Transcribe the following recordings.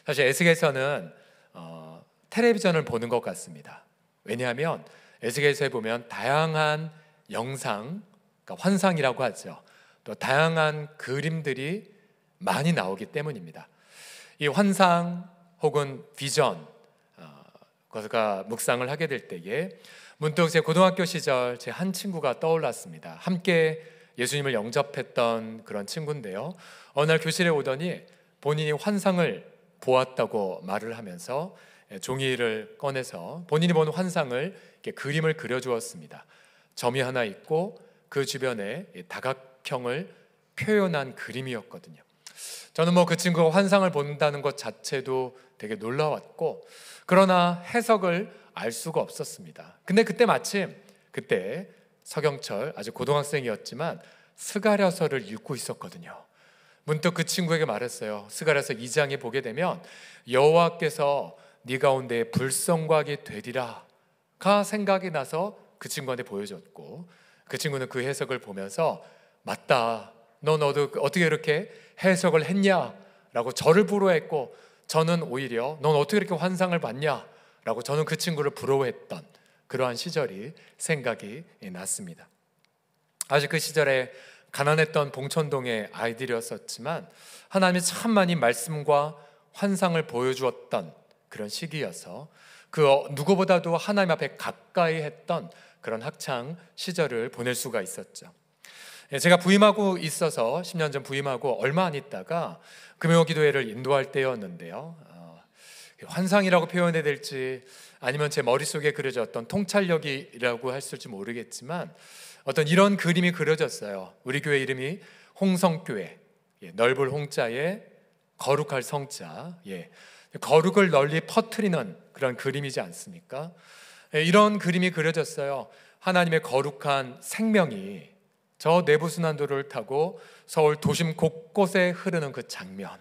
사실 에스겔서는 텔레비전을 보는 것 같습니다. 왜냐하면 에스겔서에 보면 다양한 영상, 그러니까 환상이라고 하죠. 또 다양한 그림들이 많이 나오기 때문입니다. 이 환상 혹은 비전, 그것과 묵상을 하게 될 때에 문득 제 고등학교 시절 제 한 친구가 떠올랐습니다. 함께 예수님을 영접했던 그런 친구인데요. 어느 날 교실에 오더니 본인이 환상을 보았다고 말을 하면서 종이를 꺼내서 본인이 본 환상을 이렇게 그림을 그려주었습니다. 점이 하나 있고 그 주변에 다각형을 표현한 그림이었거든요. 저는 그 친구가 환상을 본다는 것 자체도 되게 놀라웠고, 그러나 해석을 알 수가 없었습니다. 근데 그때 마침 서경철 아주 고등학생이었지만 스가랴서를 읽고 있었거든요. 문득 그 친구에게 말했어요. 스가랴서 2장에 보게 되면 여호와께서 네 가운데 불성곽이 되리라가 생각이 나서 그 친구한테 보여줬고, 그 친구는 그 해석을 보면서 맞다, 넌 어떻게 이렇게 해석을 했냐? 라고 저를 부러워했고, 저는 오히려 넌 어떻게 이렇게 환상을 봤냐? 라고 저는 그 친구를 부러워했던 그러한 시절이 생각이 났습니다. 아직 그 시절에 가난했던 봉천동의 아이들이었었지만 하나님이 참 많이 말씀과 환상을 보여주었던 그런 시기여서 그 누구보다도 하나님 앞에 가까이 했던 그런 학창 시절을 보낼 수가 있었죠. 제가 부임하고 있어서 10년 전 부임하고 얼마 안 있다가 금요기도회를 인도할 때였는데요. 환상이라고 표현해야 될지 아니면 제 머릿속에 그려졌던 통찰력이라고 했을지 모르겠지만 어떤 이런 그림이 그려졌어요. 우리 교회 이름이 홍성교회, 넓을 홍자에 거룩할 성자, 거룩을 널리 퍼뜨리는 그런 그림이지 않습니까? 이런 그림이 그려졌어요. 하나님의 거룩한 생명이 저 내부순환도를 타고 서울 도심 곳곳에 흐르는 그 장면,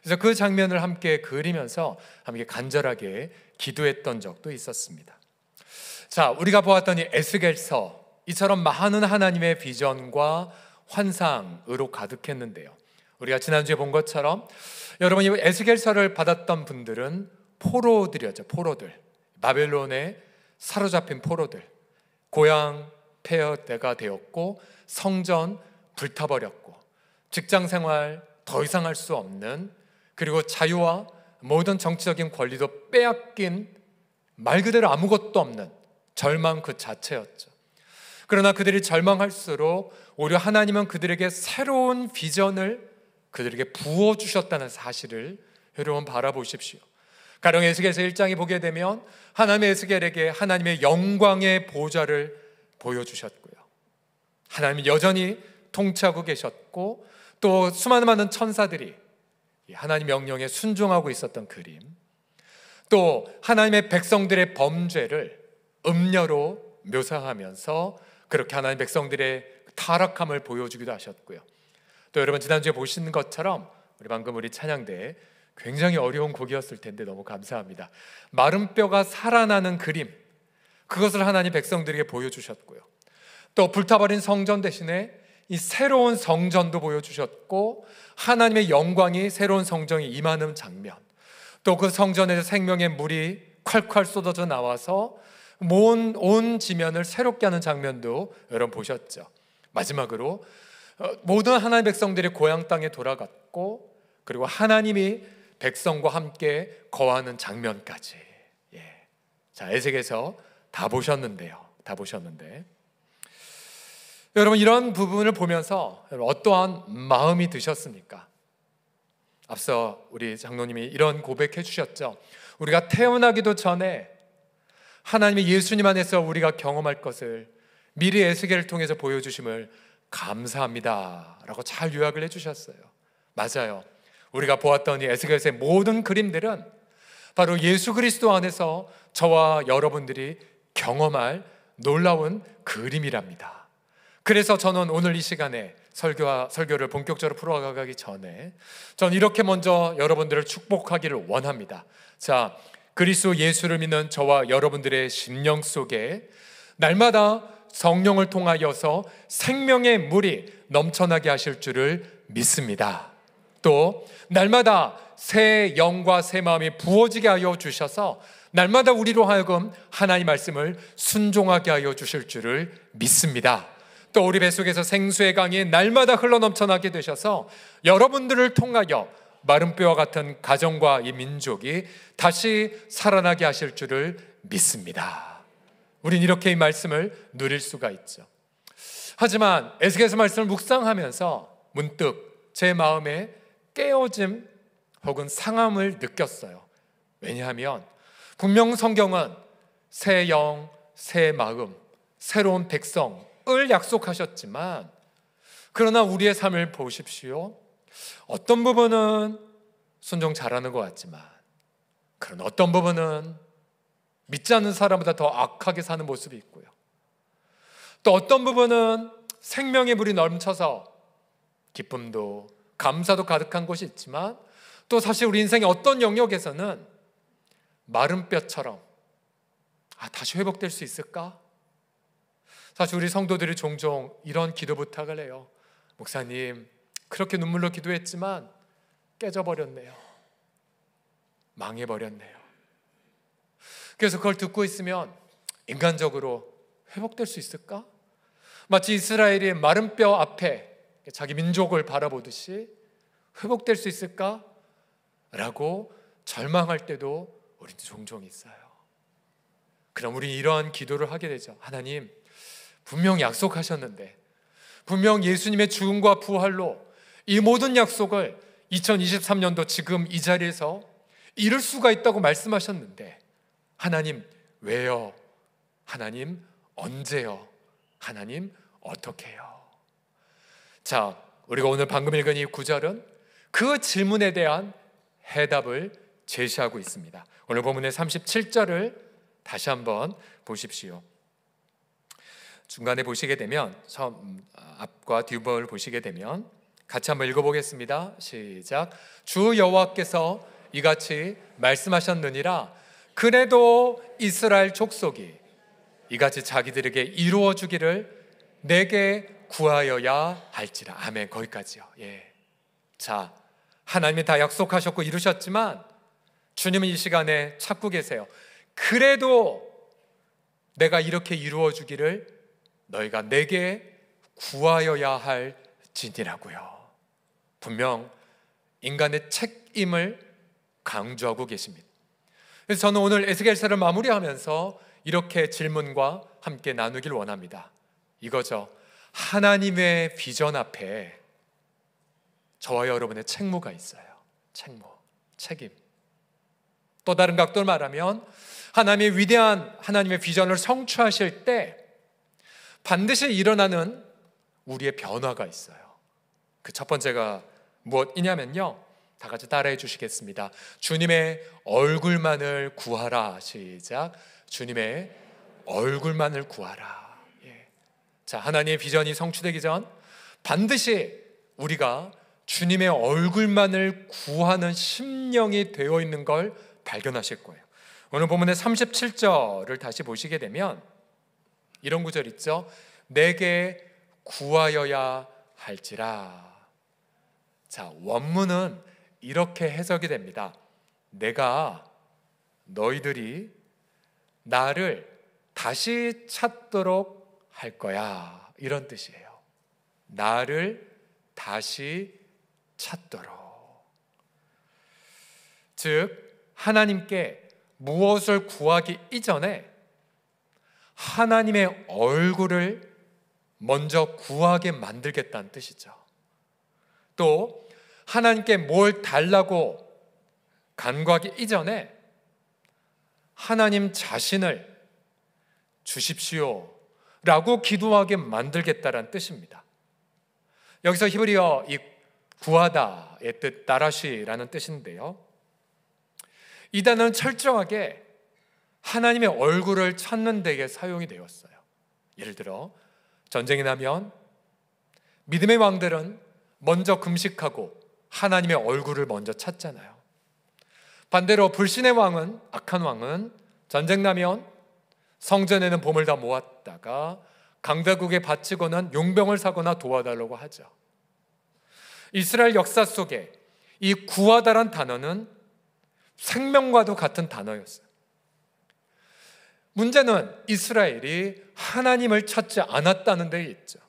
그래서 그 장면을 함께 그리면서 함께 간절하게 기도했던 적도 있었습니다. 자, 우리가 보았던 이 에스겔서, 이처럼 많은 하나님의 비전과 환상으로 가득했는데요. 우리가 지난주에 본 것처럼 여러분, 이 에스겔서를 받았던 분들은 포로들이었죠. 포로들, 바벨론에 사로잡힌 포로들. 고향 폐허가 되었고 성전 불타버렸고 직장생활 더 이상 할 수 없는, 그리고 자유와 모든 정치적인 권리도 빼앗긴 말 그대로 아무것도 없는 절망 그 자체였죠. 그러나 그들이 절망할수록 오히려 하나님은 그들에게 새로운 비전을 그들에게 부어주셨다는 사실을 여러분 바라보십시오. 가령 에스겔서 1장에 보게 되면 하나님의 에스겔에게 하나님의 영광의 보좌를 보여주셨고요, 하나님이 여전히 통치하고 계셨고, 또 수많은 많은 천사들이 하나님 명령에 순종하고 있었던 그림, 또 하나님의 백성들의 범죄를 음녀로 묘사하면서 그렇게 하나님 백성들의 타락함을 보여주기도 하셨고요. 또 여러분 지난주에 보신 것처럼 우리 찬양대에 굉장히 어려운 곡이었을 텐데 너무 감사합니다. 마른 뼈가 살아나는 그림, 그것을 하나님 백성들에게 보여주셨고요. 또 불타버린 성전 대신에 이 새로운 성전도 보여주셨고, 하나님의 영광이 새로운 성전에 임하는 장면, 또 그 성전에서 생명의 물이 콸콸 쏟아져 나와서 온 지면을 새롭게 하는 장면도 여러분 보셨죠. 마지막으로 모든 하나님의 백성들이 고향 땅에 돌아갔고, 그리고 하나님이 백성과 함께 거하는 장면까지. 자, 에스겔서 다 보셨는데요. 여러분, 이런 부분을 보면서 어떠한 마음이 드셨습니까? 앞서 우리 장로님이 이런 고백해 주셨죠. 우리가 태어나기도 전에 하나님의 예수님 안에서 우리가 경험할 것을 미리 에스겔을 통해서 보여주심을 감사합니다 라고 잘 요약을 해주셨어요. 맞아요. 우리가 보았던 이 에스겔서의 모든 그림들은 바로 예수 그리스도 안에서 저와 여러분들이 경험할 놀라운 그림이랍니다. 그래서 저는 오늘 이 시간에 설교를 본격적으로 풀어가기 전에 저는 이렇게 먼저 여러분들을 축복하기를 원합니다. 자, 그리스도 예수를 믿는 저와 여러분들의 심령 속에 날마다 성령을 통하여서 생명의 물이 넘쳐나게 하실 줄을 믿습니다. 또 날마다 새 영과 새 마음이 부어지게 하여 주셔서 날마다 우리로 하여금 하나님 말씀을 순종하게 하여 주실 줄을 믿습니다. 또 우리 뱃속에서 생수의 강이 날마다 흘러넘쳐나게 되셔서 여러분들을 통하여 마른 뼈와 같은 가정과 이 민족이 다시 살아나게 하실 줄을 믿습니다. 우린 이렇게 이 말씀을 누릴 수가 있죠. 하지만 에스겔서 말씀을 묵상하면서 문득 제 마음에 깨어짐 혹은 상함을 느꼈어요. 왜냐하면 분명 성경은 새 영, 새 마음, 새로운 백성을 약속하셨지만 그러나 우리의 삶을 보십시오. 어떤 부분은 순종 잘하는 것 같지만 그런 어떤 부분은 믿지 않는 사람보다 더 악하게 사는 모습이 있고요. 또 어떤 부분은 생명의 물이 넘쳐서 기쁨도 감사도 가득한 곳이 있지만 또 사실 우리 인생의 어떤 영역에서는 마른 뼈처럼 다시 회복될 수 있을까? 사실 우리 성도들이 종종 이런 기도 부탁을 해요. 목사님, 그렇게 눈물로 기도했지만 깨져버렸네요. 망해버렸네요. 그래서 그걸 듣고 있으면 인간적으로 회복될 수 있을까? 마치 이스라엘이 마른 뼈 앞에 자기 민족을 바라보듯이 회복될 수 있을까? 라고 절망할 때도 우리는 종종 있어요. 그럼 우리 이러한 기도를 하게 되죠. 하나님, 분명 약속하셨는데 분명 예수님의 죽음과 부활로 이 모든 약속을 2023년도 지금 이 자리에서 이룰 수가 있다고 말씀하셨는데 하나님 왜요? 하나님 언제요? 하나님 어떻게 해요? 자, 우리가 오늘 방금 읽은 이 구절은 그 질문에 대한 해답을 제시하고 있습니다. 오늘 본문의 37절을 다시 한번 보십시오. 중간에 보시게 되면 앞과 뒷부분을 보시게 되면 같이 한번 읽어보겠습니다. 시작. 주 여호와께서 이같이 말씀하셨느니라. 그래도 이스라엘 족속이 이같이 자기들에게 이루어 주기를 내게 구하여야 할지라. 아멘. 거기까지요. 예. 자, 하나님이 다 약속하셨고 이루셨지만 주님은 이 시간에 찾고 계세요. 그래도 내가 이렇게 이루어 주기를 너희가 내게 구하여야 할지니라고요. 분명 인간의 책임을 강조하고 계십니다. 그래서 저는 오늘 에스겔서를 마무리하면서 이렇게 질문과 함께 나누길 원합니다. 이거죠. 하나님의 비전 앞에 저와 여러분의 책무가 있어요. 책임. 또 다른 각도로 말하면 하나님의 위대한 하나님의 비전을 성취하실 때 반드시 일어나는 우리의 변화가 있어요. 그 첫 번째가 무엇이냐면요, 다 같이 따라해 주시겠습니다. 주님의 얼굴만을 구하라. 시작. 주님의 얼굴만을 구하라. 예. 자, 하나님의 비전이 성취되기 전 반드시 우리가 주님의 얼굴만을 구하는 심령이 되어 있는 걸 발견하실 거예요. 오늘 본문의 37절을 다시 보시게 되면 이런 구절 있죠. 내게 구하여야 할지라. 자, 원문은 이렇게 해석이 됩니다. 내가 너희들이 나를 다시 찾도록 할 거야. 이런 뜻이에요. 나를 다시 찾도록. 즉 하나님께 무엇을 구하기 이전에 하나님의 얼굴을 먼저 구하게 만들겠다는 뜻이죠. 또 하나님께 뭘 달라고 간구하기 이전에 하나님 자신을 주십시오 라고 기도하게 만들겠다는 뜻입니다. 여기서 히브리어 이 구하다의 뜻 다라시라는 뜻인데요, 이 단어는 철저하게 하나님의 얼굴을 찾는 데에 사용이 되었어요. 예를 들어 전쟁이 나면 믿음의 왕들은 먼저 금식하고 하나님의 얼굴을 먼저 찾잖아요. 반대로 불신의 왕은, 악한 왕은 전쟁 나면 성전에는 봄을 다 모았다가 강대국에 바치고는 용병을 사거나 도와달라고 하죠. 이스라엘 역사 속에 이 구하다란 단어는 생명과도 같은 단어였어요. 문제는 이스라엘이 하나님을 찾지 않았다는 데 있죠.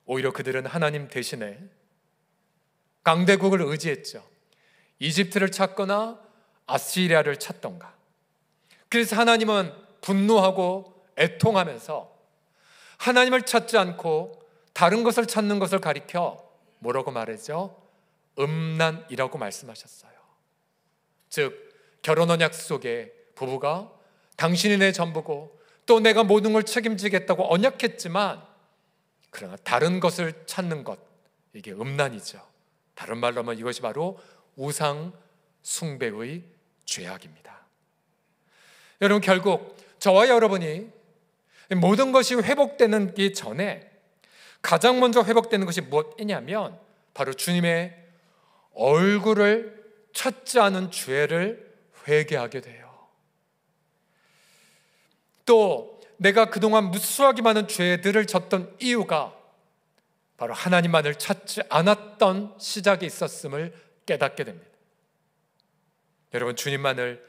오히려 그들은 하나님 대신에 강대국을 의지했죠. 이집트를 찾거나 아시리아를 찾던가. 그래서 하나님은 분노하고 애통하면서 하나님을 찾지 않고 다른 것을 찾는 것을 가리켜 뭐라고 말했죠? 음란이라고 말씀하셨어요. 즉 결혼 언약 속에 부부가 당신이 내 전부고 또 내가 모든 걸 책임지겠다고 언약했지만 그러나 다른 것을 찾는 것, 이게 음란이죠. 다른 말로 하면 이것이 바로 우상 숭배의 죄악입니다. 여러분, 결국 저와 여러분이 모든 것이 회복되는 기 전에 가장 먼저 회복되는 것이 무엇이냐면 바로 주님의 얼굴을 찾지 않은 죄를 회개하게 돼요. 또 내가 그동안 무수하게 많은 죄들을 졌던 이유가 바로 하나님만을 찾지 않았던 시작이 있었음을 깨닫게 됩니다. 여러분, 주님만을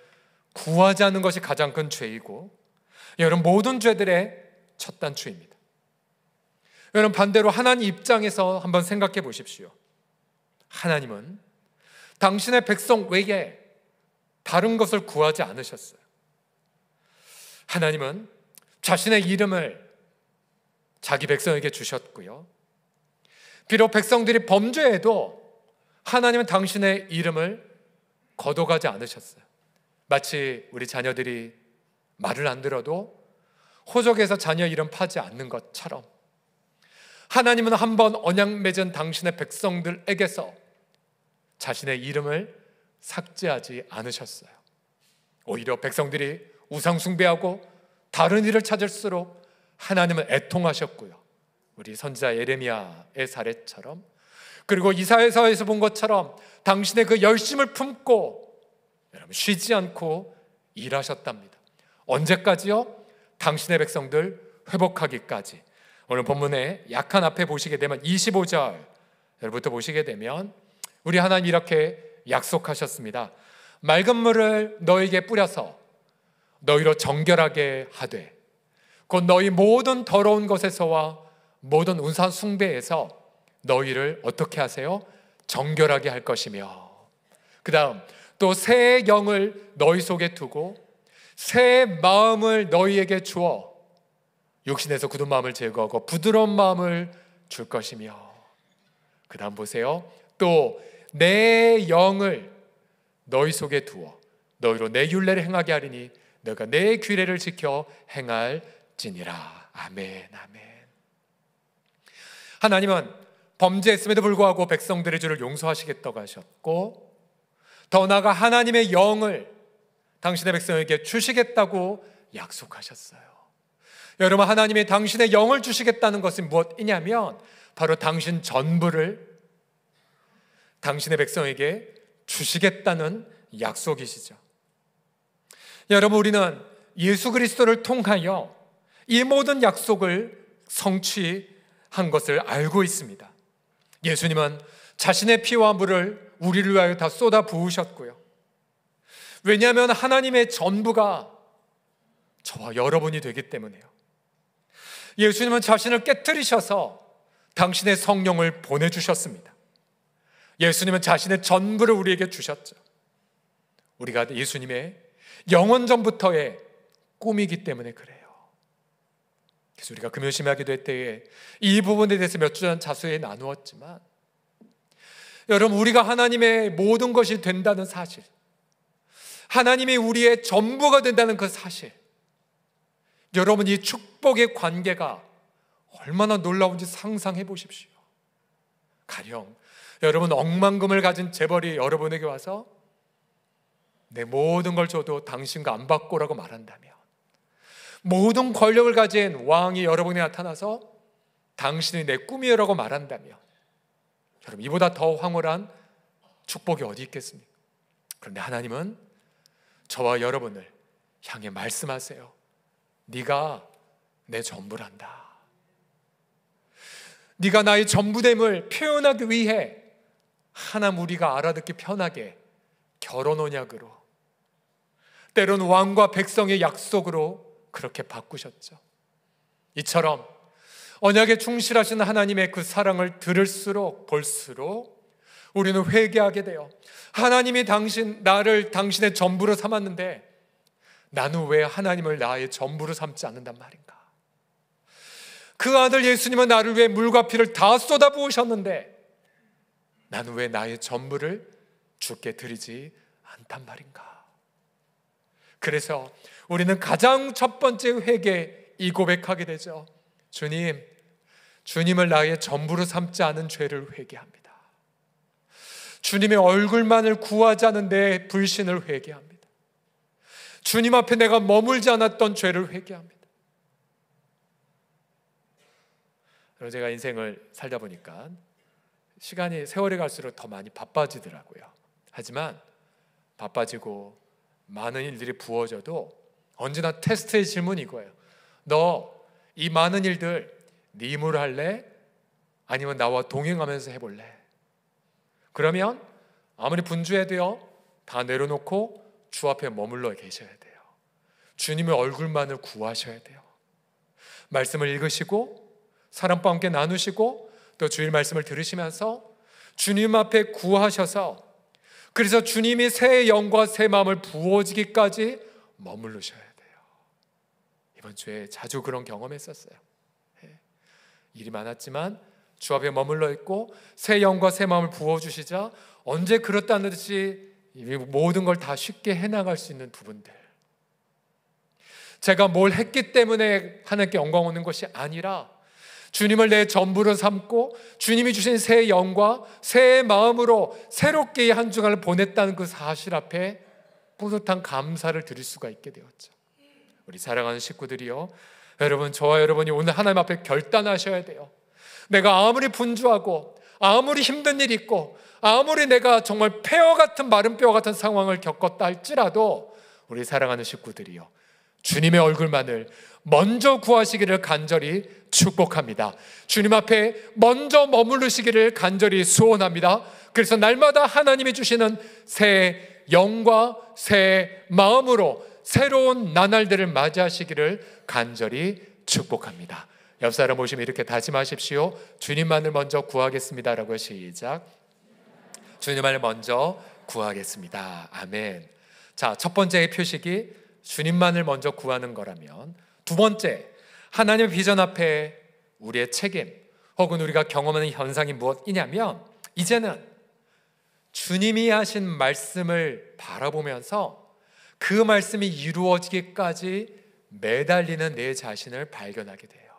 구하지 않는 것이 가장 큰 죄이고 여러분 모든 죄들의 첫 단추입니다. 여러분, 반대로 하나님 입장에서 한번 생각해 보십시오. 하나님은 당신의 백성 외에 다른 것을 구하지 않으셨어요. 하나님은 자신의 이름을 자기 백성에게 주셨고요. 비록 백성들이 범죄해도 하나님은 당신의 이름을 거둬가지 않으셨어요. 마치 우리 자녀들이 말을 안 들어도 호적에서 자녀 이름 파지 않는 것처럼 하나님은 한번 언약 맺은 당신의 백성들에게서 자신의 이름을 삭제하지 않으셨어요. 오히려 백성들이 우상 숭배하고 다른 일을 찾을수록 하나님은 애통하셨고요. 우리 선지자 예레미야의 사례처럼, 그리고 이사야서에서 본 것처럼 당신의 그 열심을 품고 여러분 쉬지 않고 일하셨답니다. 언제까지요? 당신의 백성들 회복하기까지. 오늘 본문의 약한 앞에 보시게 되면 25절부터 보시게 되면 우리 하나님 이렇게 약속하셨습니다. 맑은 물을 너에게 뿌려서 너희로 정결하게 하되 곧 너희 모든 더러운 것에서와 모든 우상 숭배에서 너희를 어떻게 하세요? 정결하게 할 것이며, 그 다음 또 새 영을 너희 속에 두고 새 마음을 너희에게 주어 육신에서 굳은 마음을 제거하고 부드러운 마음을 줄 것이며, 그 다음 보세요. 또 내 영을 너희 속에 두어 너희로 내 율례를 행하게 하리니 너가 내 규례를 지켜 행할지니라. 아멘, 아멘. 하나님은 범죄했음에도 불구하고 백성들의 죄를 용서하시겠다고 하셨고, 더 나아가 하나님의 영을 당신의 백성에게 주시겠다고 약속하셨어요. 여러분, 하나님이 당신의 영을 주시겠다는 것은 무엇이냐면 바로 당신 전부를 당신의 백성에게 주시겠다는 약속이시죠. 여러분, 우리는 예수 그리스도를 통하여 이 모든 약속을 성취한 것을 알고 있습니다. 예수님은 자신의 피와 물을 우리를 위하여 다 쏟아 부으셨고요. 왜냐하면 하나님의 전부가 저와 여러분이 되기 때문에요. 예수님은 자신을 깨뜨리셔서 당신의 성령을 보내주셨습니다. 예수님은 자신의 전부를 우리에게 주셨죠. 우리가 예수님의 영원전부터의 꿈이기 때문에 그래요. 그래서 우리가 금요심하게 될 때에 이 부분에 대해서 몇 주 전 자세히 나누었지만, 여러분, 우리가 하나님의 모든 것이 된다는 사실, 하나님이 우리의 전부가 된다는 그 사실, 여러분, 이 축복의 관계가 얼마나 놀라운지 상상해 보십시오. 가령 여러분, 억만금을 가진 재벌이 여러분에게 와서 내 모든 걸 줘도 당신과 안 바꾸라고 말한다면, 모든 권력을 가진 왕이 여러분에 나타나서 당신이 내 꿈이라고 말한다면, 여러분, 이보다 더 황홀한 축복이 어디 있겠습니까? 그런데 하나님은 저와 여러분을 향해 말씀하세요. 네가 내 전부란다. 네가 나의 전부됨을 표현하기 위해 하나님 우리가 알아듣기 편하게 결혼 언약으로, 때로는 왕과 백성의 약속으로 그렇게 바꾸셨죠. 이처럼 언약에 충실하신 하나님의 그 사랑을 들을수록 볼수록 우리는 회개하게 돼요. 하나님이 나를 당신의 전부로 삼았는데 나는 왜 하나님을 나의 전부로 삼지 않는단 말인가? 그 아들 예수님은 나를 위해 물과 피를 다 쏟아부으셨는데 나는 왜 나의 전부를 주께 드리지 않단 말인가? 그래서 우리는 가장 첫 번째 회개 이 고백하게 되죠. 주님을 나의 전부로 삼지 않은 죄를 회개합니다. 주님의 얼굴만을 구하지 않은 내 불신을 회개합니다. 주님 앞에 내가 머물지 않았던 죄를 회개합니다. 그리고 제가 인생을 살다 보니까 세월이 갈수록 더 많이 바빠지더라고요. 하지만 바빠지고 많은 일들이 부어져도 언제나 테스트의 질문이 이거예요. 너 이 많은 일들 네 힘으로 할래? 아니면 나와 동행하면서 해볼래? 그러면 아무리 분주해도요, 다 내려놓고 주 앞에 머물러 계셔야 돼요. 주님의 얼굴만을 구하셔야 돼요. 말씀을 읽으시고 사람과 함께 나누시고 또 주일 말씀을 들으시면서 주님 앞에 구하셔서, 그래서 주님이 새 영과 새 마음을 부어지기까지 머무르셔야 돼요. 이번 주에 자주 그런 경험했었어요. 일이 많았지만 주 앞에 머물러 있고 새 영과 새 마음을 부어주시자 언제 그렇다는 듯이 모든 걸 다 쉽게 해나갈 수 있는 부분들, 제가 뭘 했기 때문에 하나님께 영광 오는 것이 아니라 주님을 내 전부로 삼고 주님이 주신 새 영과 새 마음으로 새롭게 한 주간을 보냈다는 그 사실 앞에 뿌듯한 감사를 드릴 수가 있게 되었죠. 우리 사랑하는 식구들이요, 여러분, 저와 여러분이 오늘 하나님 앞에 결단하셔야 돼요. 내가 아무리 분주하고 아무리 힘든 일이 있고 아무리 내가 정말 폐허 같은 마른 뼈 같은 상황을 겪었다 할지라도 우리 사랑하는 식구들이요, 주님의 얼굴만을 먼저 구하시기를 간절히 축복합니다. 주님 앞에 먼저 머무르시기를 간절히 소원합니다. 그래서 날마다 하나님이 주시는 새 영과 새 마음으로 새로운 나날들을 맞이하시기를 간절히 축복합니다. 옆 사람 보시면 이렇게 다짐하십시오. 주님만을 먼저 구하겠습니다라고. 시작. 주님만을 먼저 구하겠습니다. 아멘. 자, 첫 번째의 표식이 주님만을 먼저 구하는 거라면, 두 번째, 하나님의 비전 앞에 우리의 책임 혹은 우리가 경험하는 현상이 무엇이냐면, 이제는 주님이 하신 말씀을 바라보면서 그 말씀이 이루어지기까지 매달리는 내 자신을 발견하게 돼요.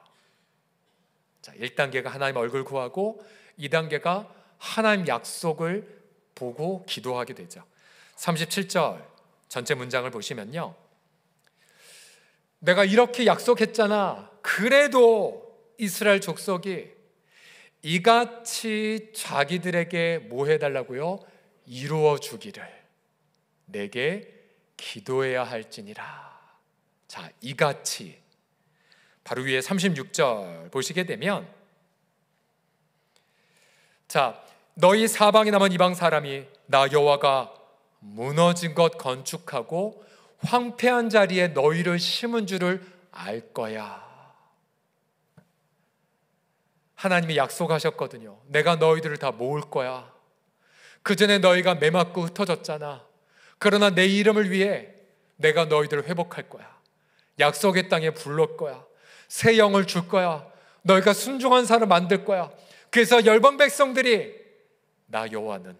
자, 1단계가 하나님 얼굴 구하고 2단계가 하나님 약속을 보고 기도하게 되죠. 37절 전체 문장을 보시면요, 내가 이렇게 약속했잖아. 그래도 이스라엘 족속이 이같이 자기들에게 뭐 해달라고요? 이루어 주기를 내게 기도해야 할지니라. 자, 이같이 바로 위에 36절 보시게 되면, 자, 너희 사방에 남은 이방 사람이 나 여호와가 무너진 것 건축하고 황폐한 자리에 너희를 심은 줄을 알 거야. 하나님이 약속하셨거든요. 내가 너희들을 다 모을 거야. 그 전에 너희가 매맞고 흩어졌잖아. 그러나 내 이름을 위해 내가 너희들을 회복할 거야. 약속의 땅에 부를 거야. 새 영을 줄 거야. 너희가 순종한 사람 만들 거야. 그래서 열방 백성들이 나 여호와는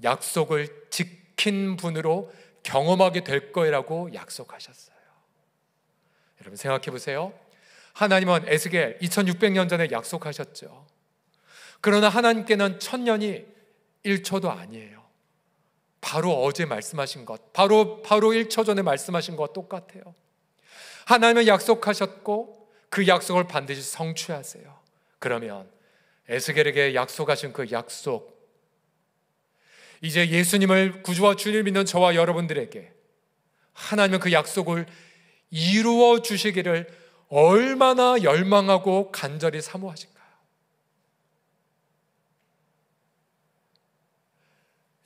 약속을 지킨 분으로 경험하게 될 거라고 약속하셨어요. 여러분 생각해 보세요. 하나님은 에스겔 2600년 전에 약속하셨죠. 그러나 하나님께는 1000년이 1초도 아니에요. 바로 어제 말씀하신 것, 바로 1초 전에 말씀하신 것 똑같아요. 하나님은 약속하셨고 그 약속을 반드시 성취하세요. 그러면 에스겔에게 약속하신 그 약속, 이제 예수님을 구주와 주님을 믿는 저와 여러분들에게 하나님은 그 약속을 이루어 주시기를 얼마나 열망하고 간절히 사모하신가요?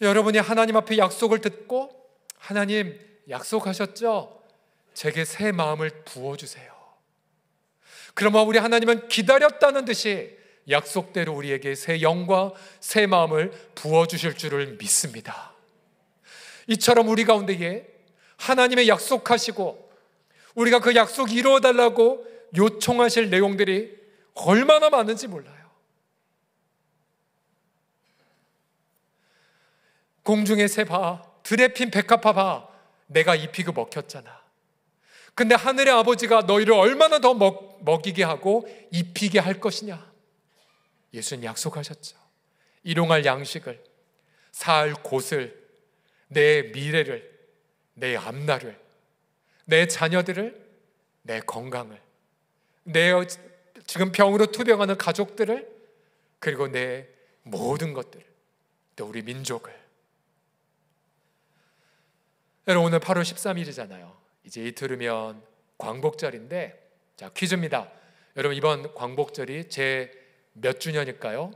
여러분이 하나님 앞에 약속을 듣고 하나님 약속하셨죠? 제게 새 마음을 부어주세요. 그러면 우리 하나님은 기다렸다는 듯이 약속대로 우리에게 새 영과 새 마음을 부어주실 줄을 믿습니다. 이처럼 우리 가운데에 하나님의 약속하시고 우리가 그 약속 이루어달라고 요청하실 내용들이 얼마나 많은지 몰라요. 공중의 새 봐, 들에 핀 백합화 봐, 내가 입히고 먹혔잖아. 근데 하늘의 아버지가 너희를 얼마나 더 먹이게 하고 입히게 할 것이냐. 예수님 약속하셨죠. 일용할 양식을, 살 곳을, 내 미래를, 내 앞날을, 내 자녀들을, 내 건강을, 내 지금 병으로 투병하는 가족들을, 그리고 내 모든 것들을, 또 우리 민족을. 여러분, 오늘 8월 13일이잖아요. 이제 이틀이면 광복절인데, 자, 퀴즈입니다. 여러분, 이번 광복절이 제 몇 주년일까요?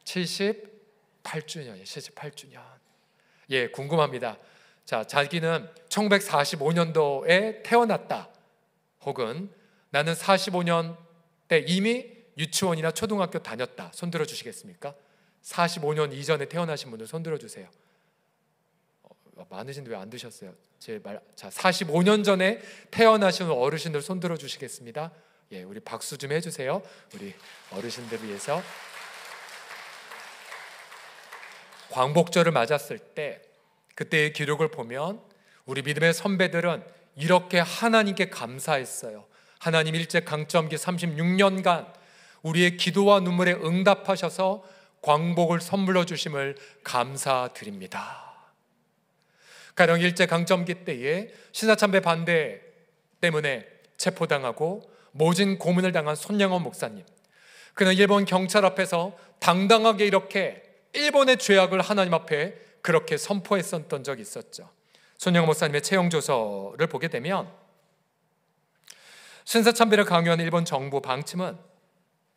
78주년이에요. 78주년. 예, 궁금합니다. 자, 자기는 1945년도에 태어났다, 혹은 나는 45년 때 이미 유치원이나 초등학교 다녔다. 손 들어 주시겠습니까? 45년 이전에 태어나신 분들 손 들어 주세요. 많으신데 왜 안 드셨어요? 자, 45년 전에 태어나신 어르신들 손 들어 주시겠습니다. 예, 우리 박수 좀 해주세요. 우리 어르신들 위해서. 광복절을 맞았을 때 그때의 기록을 보면 우리 믿음의 선배들은 이렇게 하나님께 감사했어요. 하나님 일제강점기 36년간 우리의 기도와 눈물에 응답하셔서 광복을 선물로 주심을 감사드립니다. 가령 일제강점기 때에 신사참배 반대 때문에 체포당하고 모진 고문을 당한 손영원 목사님, 그는 일본 경찰 앞에서 당당하게 이렇게 일본의 죄악을 하나님 앞에 그렇게 선포했었던 적이 있었죠. 손영원 목사님의 채용조서를 보게 되면 신사참배를 강요한 일본 정부 방침은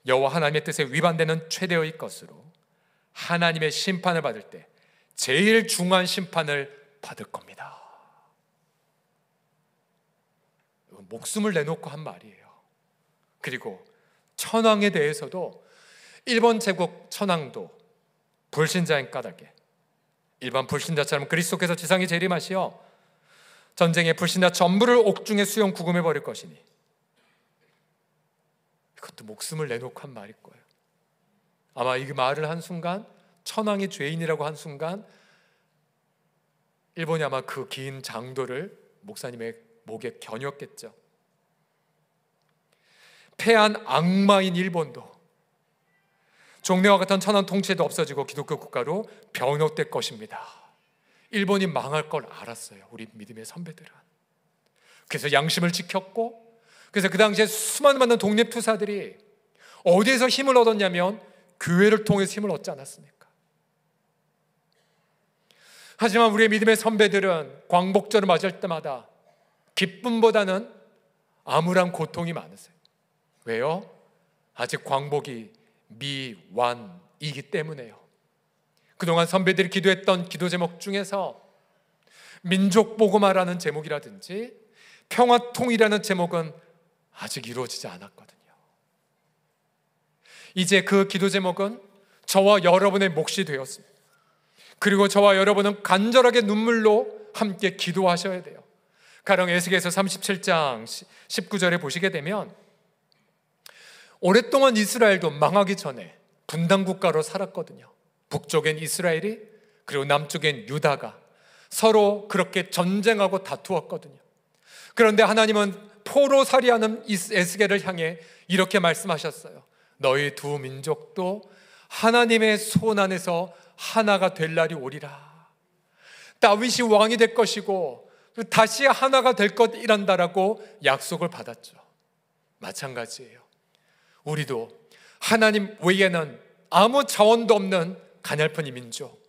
여호와 하나님의 뜻에 위반되는 최대의 것으로 하나님의 심판을 받을 때 제일 중한 심판을 받을 겁니다. 목숨을 내놓고 한 말이에요. 그리고 천황에 대해서도 일본 제국 천황도 불신자인 까닭에 일반 불신자처럼 그리스도께서 지상에 재림하시어 전쟁에 불신자 전부를 옥중에 수용 구금해 버릴 것이니, 이것도 목숨을 내놓고 한 말일 거예요. 아마 이 말을 한 순간, 천황이 죄인이라고 한 순간 일본이 아마 그 긴 장도를 목사님의 목에 겨눴겠죠. 패한 악마인 일본도 종래와 같은 천황 통치도 없어지고 기독교 국가로 변혁될 것입니다. 일본이 망할 걸 알았어요, 우리 믿음의 선배들은. 그래서 양심을 지켰고, 그래서 그 당시에 수많은 많은 독립투사들이 어디에서 힘을 얻었냐면 교회를 통해서 힘을 얻지 않았습니까? 하지만 우리의 믿음의 선배들은 광복절을 맞을 때마다 기쁨보다는 암울한 고통이 많으세요. 왜요? 아직 광복이 미완이기 때문에요. 그동안 선배들이 기도했던 기도 제목 중에서 민족복음화라는 제목이라든지 평화통일이라는 제목은 아직 이루어지지 않았거든요. 이제 그 기도 제목은 저와 여러분의 몫이 되었습니다. 그리고 저와 여러분은 간절하게 눈물로 함께 기도하셔야 돼요. 가령 에스겔서 37장 19절에 보시게 되면 오랫동안 이스라엘도 망하기 전에 분단국가로 살았거든요. 북쪽엔 이스라엘이, 그리고 남쪽엔 유다가 서로 그렇게 전쟁하고 다투었거든요. 그런데 하나님은 포로살이하는 에스겔을 향해 이렇게 말씀하셨어요. 너희 두 민족도 하나님의 손 안에서 하나가 될 날이 오리라. 다윗이 왕이 될 것이고 다시 하나가 될 것이란다라고 약속을 받았죠. 마찬가지예요. 우리도 하나님 외에는 아무 자원도 없는 가냘픈 이 민족,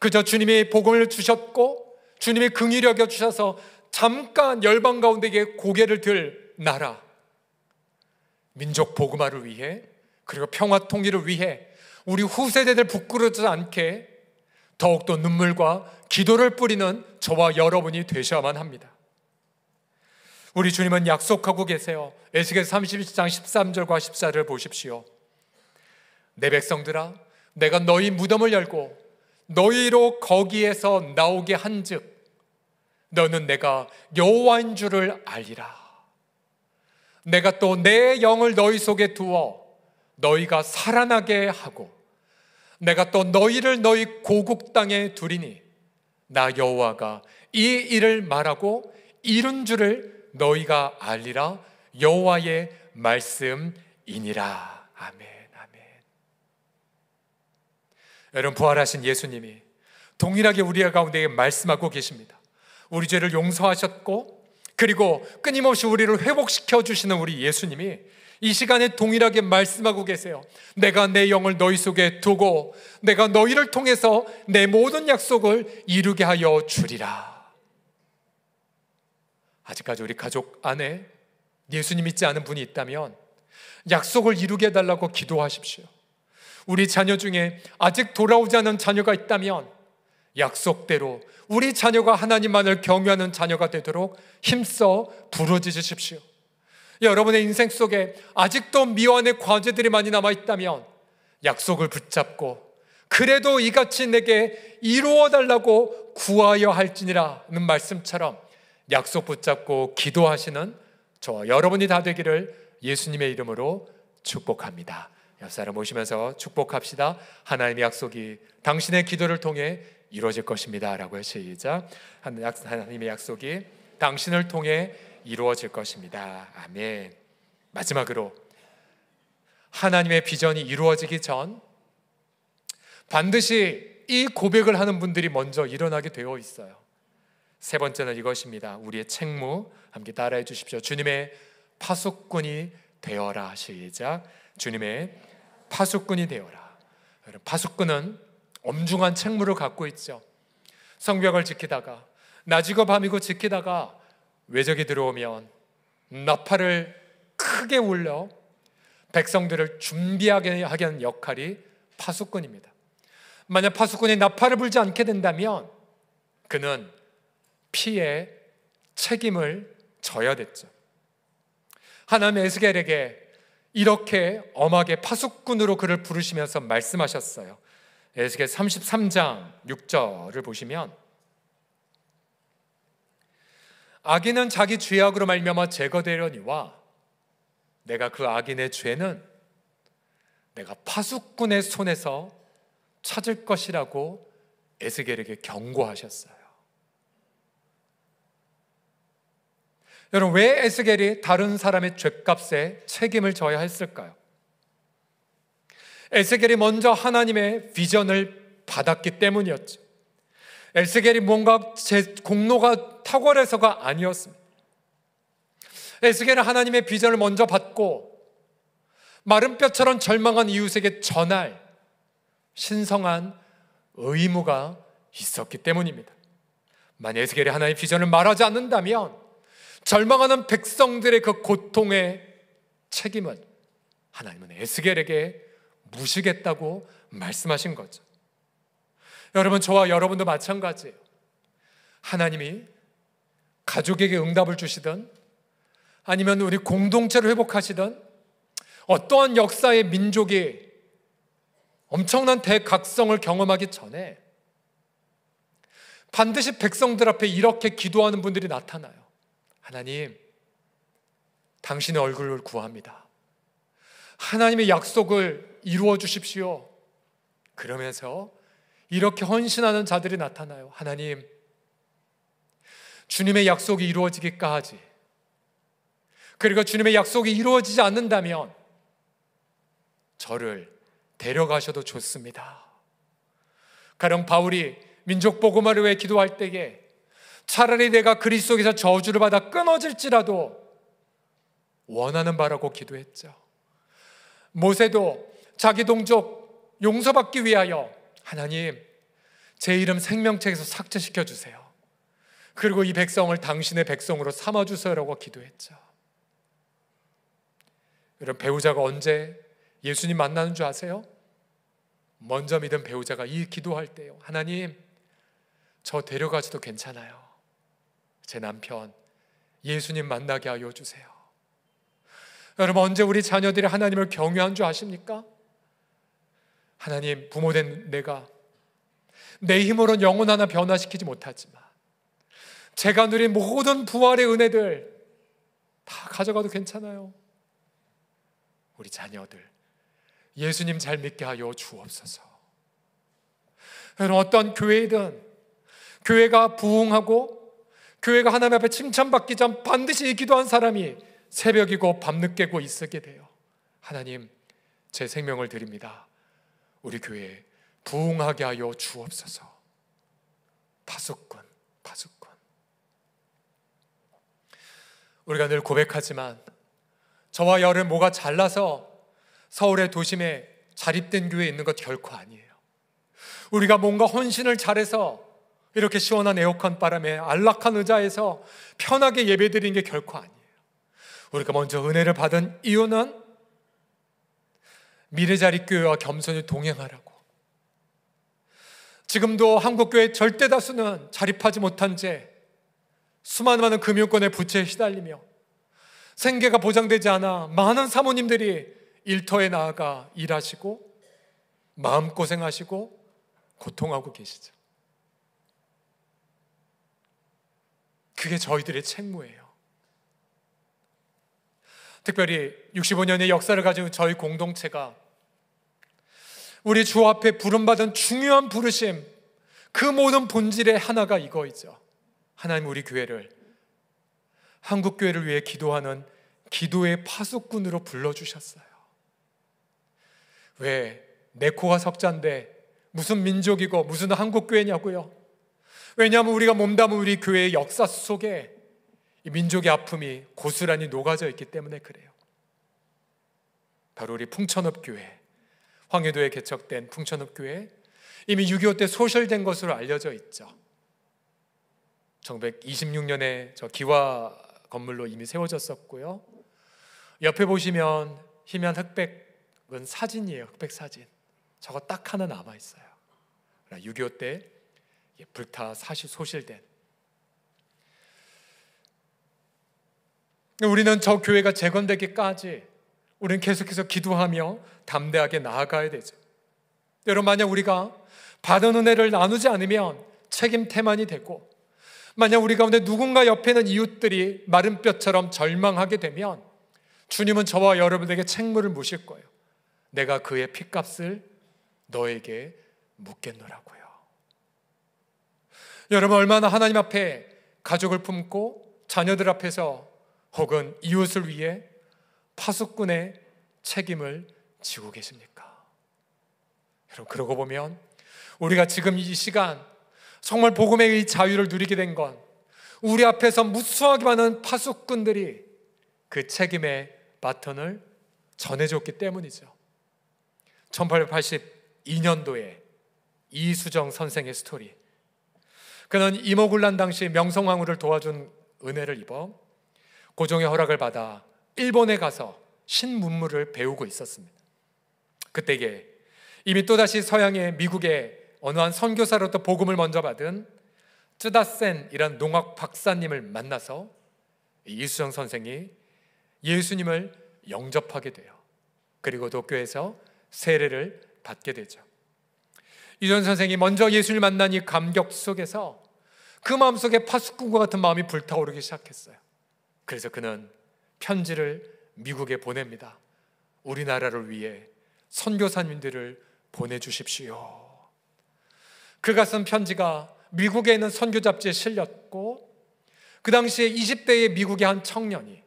그저 주님이 복음을 주셨고 주님이 긍휼히 여겨 주셔서 잠깐 열방 가운데에 고개를 들 나라, 민족 복음화를 위해, 그리고 평화 통일을 위해 우리 후세대들 부끄러워지지 않게 더욱더 눈물과 기도를 뿌리는 저와 여러분이 되셔야만 합니다. 우리 주님은 약속하고 계세요. 에스겔서 32장 13절과 14절을 보십시오. 내 백성들아, 내가 너희 무덤을 열고 너희로 거기에서 나오게 한즉 너는 내가 여호와인 줄을 알리라. 내가 또 내 영을 너희 속에 두어 너희가 살아나게 하고 내가 또 너희를 너희 고국 땅에 두리니 나 여호와가 이 일을 말하고 이룬 줄을 너희가 알리라. 여호와의 말씀이니라. 아멘. 아멘. 여러분, 부활하신 예수님이 동일하게 우리 가운데 말씀하고 계십니다. 우리 죄를 용서하셨고 그리고 끊임없이 우리를 회복시켜 주시는 우리 예수님이 이 시간에 동일하게 말씀하고 계세요. 내가 내 영을 너희 속에 두고 내가 너희를 통해서 내 모든 약속을 이루게 하여 주리라. 아직까지 우리 가족 안에 예수님 믿지 않은 분이 있다면 약속을 이루게 해달라고 기도하십시오. 우리 자녀 중에 아직 돌아오지 않은 자녀가 있다면 약속대로 우리 자녀가 하나님만을 경외하는 자녀가 되도록 힘써 부르짖으십시오. 여러분의 인생 속에 아직도 미완의 과제들이 많이 남아있다면 약속을 붙잡고 그래도 이같이 내게 이루어달라고 구하여 할지니라는 말씀처럼 약속 붙잡고 기도하시는 저와 여러분이 다 되기를 예수님의 이름으로 축복합니다. 옆 사람 모시면서 축복합시다. 하나님의 약속이 당신의 기도를 통해 이루어질 것입니다 라고 시작. 하나님의 약속이 당신을 통해 이루어질 것입니다. 아멘. 마지막으로 하나님의 비전이 이루어지기 전 반드시 이 고백을 하는 분들이 먼저 일어나게 되어 있어요. 세 번째는 이것입니다. 우리의 책무, 함께 따라해 주십시오. 주님의 파수꾼이 되어라. 시작. 주님의 파수꾼이 되어라. 파수꾼은 엄중한 책무를 갖고 있죠. 성벽을 지키다가 낮이고 밤이고 지키다가 외적이 들어오면 나팔을 크게 울려 백성들을 준비하게 하는 역할이 파수꾼입니다. 만약 파수꾼이 나팔을 불지 않게 된다면 그는 피해 책임을 져야 됐죠. 하나님은 에스겔에게 이렇게 엄하게 파수꾼으로 그를 부르시면서 말씀하셨어요. 에스겔 33장 6절을 보시면 악인은 자기 죄악으로 말미암아 제거되려니와 내가 그 악인의 죄는 내가 파수꾼의 손에서 찾을 것이라고 에스겔에게 경고하셨어요. 여러분, 왜 에스겔이 다른 사람의 죄값에 책임을 져야 했을까요? 에스겔이 먼저 하나님의 비전을 받았기 때문이었죠. 에스겔이 뭔가 제 공로가 탁월해서가 아니었습니다. 에스겔은 하나님의 비전을 먼저 받고 마른 뼈처럼 절망한 이웃에게 전할 신성한 의무가 있었기 때문입니다. 만약 에스겔이 하나님의 비전을 말하지 않는다면 절망하는 백성들의 그 고통의 책임은 하나님은 에스겔에게 무시겠다고 말씀하신 거죠. 여러분, 저와 여러분도 마찬가지예요. 하나님이 가족에게 응답을 주시든 아니면 우리 공동체를 회복하시든 어떠한 역사의 민족이 엄청난 대각성을 경험하기 전에 반드시 백성들 앞에 이렇게 기도하는 분들이 나타나요. 하나님, 당신의 얼굴을 구합니다. 하나님의 약속을 이루어 주십시오. 그러면서 이렇게 헌신하는 자들이 나타나요. 하나님, 주님의 약속이 이루어지기까지, 그리고 주님의 약속이 이루어지지 않는다면 저를 데려가셔도 좋습니다. 가령 바울이 민족 복음화를 위해 기도할 때에 차라리 내가 그리스도에서 저주를 받아 끊어질지라도 원하는 바라고 기도했죠. 모세도 자기 동족 용서받기 위하여 하나님, 제 이름 생명책에서 삭제시켜 주세요. 그리고 이 백성을 당신의 백성으로 삼아주세요라고 기도했죠. 여러분, 배우자가 언제 예수님 만나는 줄 아세요? 먼저 믿은 배우자가 이 기도할 때요, 하나님, 저 데려가지도 괜찮아요. 제 남편 예수님 만나게 하여 주세요. 여러분, 언제 우리 자녀들이 하나님을 경외한 줄 아십니까? 하나님, 부모된 내가 내 힘으로는 영혼 하나 변화시키지 못하지만 제가 누린 모든 부활의 은혜들 다 가져가도 괜찮아요. 우리 자녀들 예수님 잘 믿게 하여 주옵소서. 여러분, 어떤 교회이든 교회가 부흥하고 교회가 하나님 앞에 칭찬받기 전 반드시 기도한 사람이 새벽이고 밤늦게고 있게 돼요. 하나님, 제 생명을 드립니다. 우리 교회 부흥하게 하여 주옵소서. 파수꾼. 우리가 늘 고백하지만 저와 여를 뭐가 잘나서 서울의 도심에 자립된 교회에 있는 것 결코 아니에요. 우리가 뭔가 헌신을 잘해서 이렇게 시원한 에어컨 바람에 안락한 의자에서 편하게 예배드리는 게 결코 아니에요. 우리가 먼저 은혜를 받은 이유는 미래자립교회와 겸손히 동행하라고. 지금도 한국교회 절대 다수는 자립하지 못한 채 수많은 금융권의 부채에 시달리며 생계가 보장되지 않아 많은 사모님들이 일터에 나아가 일하시고 마음고생하시고 고통하고 계시죠. 그게 저희들의 책무예요. 특별히 65년의 역사를 가진 저희 공동체가 우리 주 앞에 부름받은 중요한 부르심, 그 모든 본질의 하나가 이거이죠. 하나님, 우리 교회를, 한국교회를 위해 기도하는 기도의 파수꾼으로 불러주셨어요. 왜? 내 코가 석자인데 무슨 민족이고 무슨 한국교회냐고요? 왜냐하면 우리가 몸담은 우리 교회의 역사 속에 이 민족의 아픔이 고스란히 녹아져 있기 때문에 그래요. 바로 우리 풍천읍교회, 황해도에 개척된 풍천읍교회, 이미 6.25 때 소실된 것으로 알려져 있죠. 1926년에 저 기와 건물로 이미 세워졌었고요. 옆에 보시면 희미한 흑백은 사진이에요. 흑백 사진. 저거 딱 하나 남아있어요. 6.25 때 불타 소실된. 우리는 저 교회가 재건되기까지 우리는 계속해서 기도하며 담대하게 나아가야 되죠. 여러분, 만약 우리가 받은 은혜를 나누지 않으면 책임 태만이 되고, 만약 우리 가운데 누군가 옆에 있는 이웃들이 마른 뼈처럼 절망하게 되면 주님은 저와 여러분에게 책무를 묻을 거예요. 내가 그의 핏값을 너에게 묻겠노라고요. 여러분, 얼마나 하나님 앞에 가족을 품고 자녀들 앞에서 혹은 이웃을 위해 파수꾼의 책임을 지고 계십니까? 여러분, 그러고 보면 우리가 지금 이 시간 정말 복음의 이 자유를 누리게 된 건 우리 앞에서 무수하게 많은 파수꾼들이 그 책임의 바톤을 전해줬기 때문이죠. 1882년도에 이수정 선생의 스토리. 그는 임오군란 당시 명성황후를 도와준 은혜를 입어 고종의 허락을 받아 일본에 가서 신문물을 배우고 있었습니다. 그때에 이미 또다시 서양의 미국의 어느 한 선교사로부터 복음을 먼저 받은 쯔다센이란 농학 박사님을 만나서 이수정 선생이 예수님을 영접하게 돼요. 그리고 도쿄에서 세례를 받게 되죠. 이수정 선생이 먼저 예수를 만난 이 감격 속에서 그 마음속에 파수꾼과 같은 마음이 불타오르기 시작했어요. 그래서 그는 편지를 미국에 보냅니다. 우리나라를 위해 선교사님들을 보내주십시오. 그가 쓴 편지가 미국에 있는 선교 잡지에 실렸고, 그 당시에 20대의 미국의 한 청년이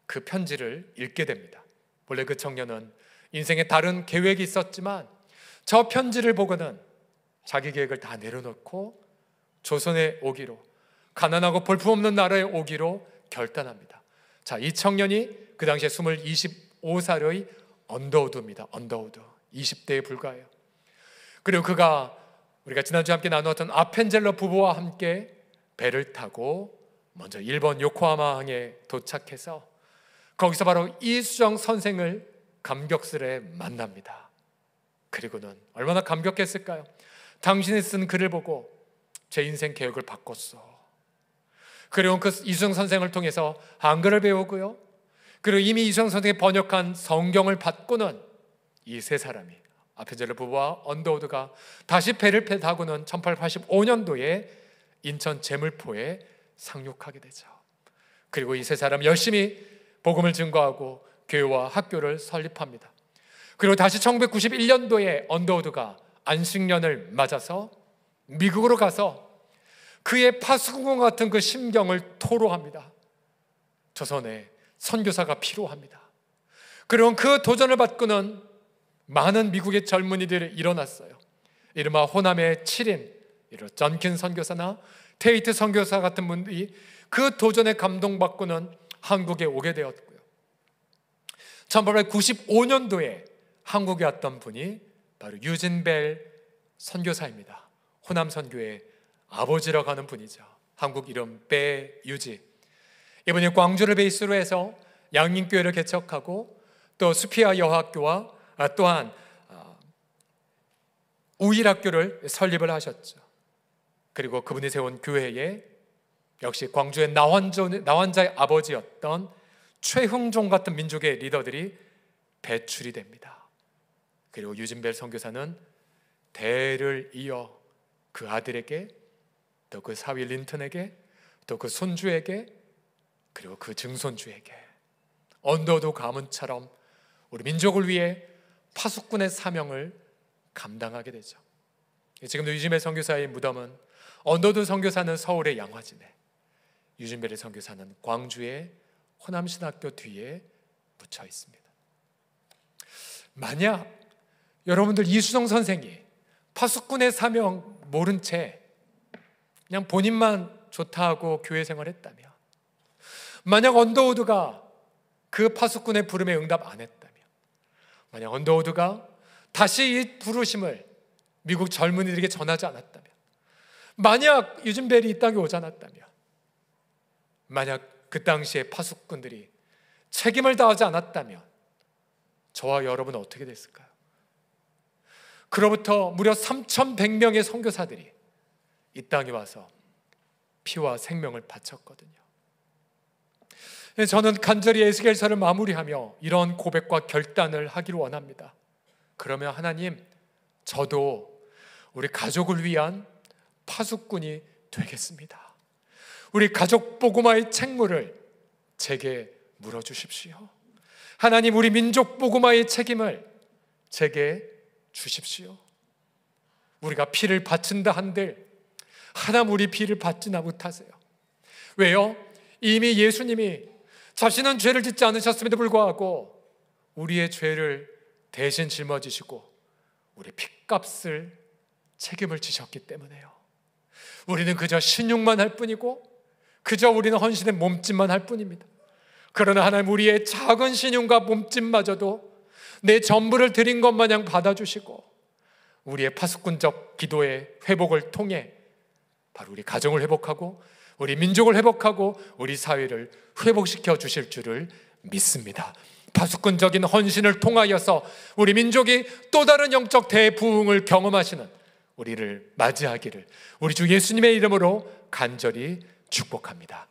그 편지를 읽게 됩니다. 원래 그 청년은 인생에 다른 계획이 있었지만 저 편지를 보고는 자기 계획을 다 내려놓고 조선에 오기로, 가난하고 볼품없는 나라에 오기로 결단합니다. 자, 이 청년이 그 당시에 25살의 언더우드입니다. 언더우드, 20대에 불과해요. 그리고 그가 우리가 지난주에 함께 나누었던 아펜젤러 부부와 함께 배를 타고 먼저 일본 요코하마항에 도착해서 거기서 바로 이수정 선생을 감격스레 만납니다. 그리고는 얼마나 감격했을까요? 당신이 쓴 글을 보고 제 인생 계획을 바꿨어. 그리고 그 이수영 선생을 통해서 한글을 배우고요, 그리고 이미 이수영 선생이 번역한 성경을 받고는 이 세 사람이, 아펜젤러 부부와 언더우드가 다시 배를 타고는 1885년도에 인천 제물포에 상륙하게 되죠. 그리고 이 세 사람 열심히 복음을 증거하고 교회와 학교를 설립합니다. 그리고 다시 1991년도에 언더우드가 안식년을 맞아서 미국으로 가서 그의 파수꾼 같은 그 심경을 토로합니다. 조선에 선교사가 필요합니다. 그리고 그 도전을 받고는 많은 미국의 젊은이들이 일어났어요. 이른바 호남의 7인, 전킨 선교사나 테이트 선교사 같은 분들이 그 도전에 감동받고는 한국에 오게 되었고요. 1895년도에 한국에 왔던 분이 바로 유진벨 선교사입니다. 호남 선교의 아버지라고 하는 분이죠. 한국 이름 배유지. 이분이 광주를 베이스로 해서 양림교회를 개척하고 또 수피아 여학교와 또한 우일학교를 설립을 하셨죠. 그리고 그분이 세운 교회에 역시 광주의 나환자의 아버지였던 최흥종 같은 민족의 리더들이 배출이 됩니다. 그리고 유진벨 선교사는 대를 이어 그 아들에게, 또 그 사위 린턴에게, 또 그 손주에게, 그리고 그 증손주에게 언더우드 가문처럼 우리 민족을 위해 파수꾼의 사명을 감당하게 되죠. 지금도 유진벨 선교사의 무덤은, 언더우드 선교사는 서울의 양화진에, 유진벨의 선교사는 광주의 호남신학교 뒤에 묻혀 있습니다. 만약 여러분들 이수정 선생이 파수꾼의 사명 모른 채 그냥 본인만 좋다 하고 교회 생활했다면, 만약 언더우드가 그 파수꾼의 부름에 응답 안 했다면, 만약 언더우드가 다시 이 부르심을 미국 젊은이들에게 전하지 않았다면, 만약 유진벨이 이 땅에 오지 않았다면, 만약 그 당시에 파수꾼들이 책임을 다하지 않았다면 저와 여러분은 어떻게 됐을까요? 그로부터 무려 3,100명의 선교사들이 이 땅에 와서 피와 생명을 바쳤거든요. 저는 간절히 에스겔서를 마무리하며 이런 고백과 결단을 하기를 원합니다. 그러면 하나님, 저도 우리 가족을 위한 파수꾼이 되겠습니다. 우리 가족 복음화의 책무를 제게 물어주십시오. 하나님, 우리 민족 복음화의 책임을 제게 주십시오. 우리가 피를 바친다 한들 하나님 우리 피를 바치나 못하세요. 왜요? 이미 예수님이 자신은 죄를 짓지 않으셨음에도 불구하고 우리의 죄를 대신 짊어지시고 우리 핏값을 책임을 지셨기 때문에요. 우리는 그저 신용만 할 뿐이고 그저 우리는 헌신의 몸짓만 할 뿐입니다. 그러나 하나님, 우리의 작은 신용과 몸짓마저도 내 전부를 드린 것 마냥 받아주시고 우리의 파수꾼적 기도의 회복을 통해 바로 우리 가정을 회복하고 우리 민족을 회복하고 우리 사회를 회복시켜 주실 줄을 믿습니다. 파수꾼적인 헌신을 통하여서 우리 민족이 또 다른 영적 대부흥을 경험하시는 우리를 맞이하기를 우리 주 예수님의 이름으로 간절히 축복합니다.